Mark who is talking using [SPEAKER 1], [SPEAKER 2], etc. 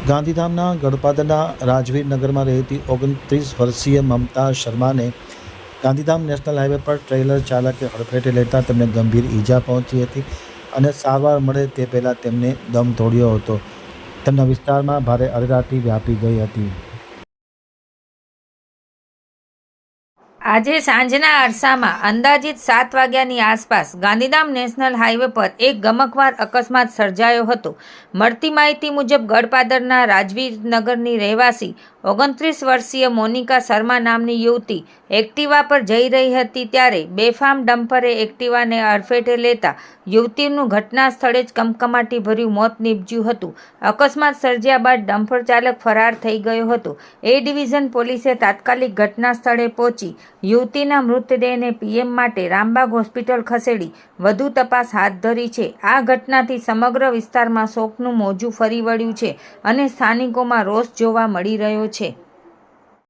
[SPEAKER 1] ગાંધીધામના ગળપાદરના રાજવીર નગરમાં રહેતી 29 વર્ષીય મમતા શર્માને ગાંધીધામ નેશનલ હાઈવે પર ટ્રેલર ચાલકે હડફેટે લેતા તેમને ગંભીર ઈજા પહોંચી હતી અને સારવાર મળે તે પહેલાં તેમને દમ તોડ્યો હતો. તેમના વિસ્તારમાં ભારે અરેરાટી વ્યાપી ગઈ હતી.
[SPEAKER 2] આજે સાંજના અરસામાં અંદાજિત 7 વાગ્યાની આસપાસ ગાંધીધામ નેશનલ હાઈવે પર એક ગમખ્વાર અકસ્માત સર્જાયો હતો. મળતી માહિતી મુજબ ગળપાદરના રાજવીર નગરની રહેવાસી 29 વર્ષીય મોનિકા શર્મા નામની યુવતી એક્ટિવા પર જઈ રહી હતી ત્યારે બેફામ ડમ્પરે એક્ટિવાને અડફેટે લેતા યુવતીનું ઘટના સ્થળે જ કમકમાટીભર્યું મોત નીપજ્યું હતું. અકસ્માત સર્જ્યા બાદ ડમ્પર ચાલક ફરાર થઈ ગયો હતો. એ ડિવિઝન પોલીસે તાત્કાલિક ઘટના સ્થળે પહોંચી યુવતીના મૃતદેહને પીએમ માટે રામબાગ હોસ્પિટલ ખસેડી વધુ તપાસ હાથ ધરી છે. આ ઘટનાથી સમગ્ર વિસ્તારમાં શોકનું મોજું ફરી વળ્યું છે અને સ્થાનિકોમાં રોષ જોવા મળી રહ્યો છે.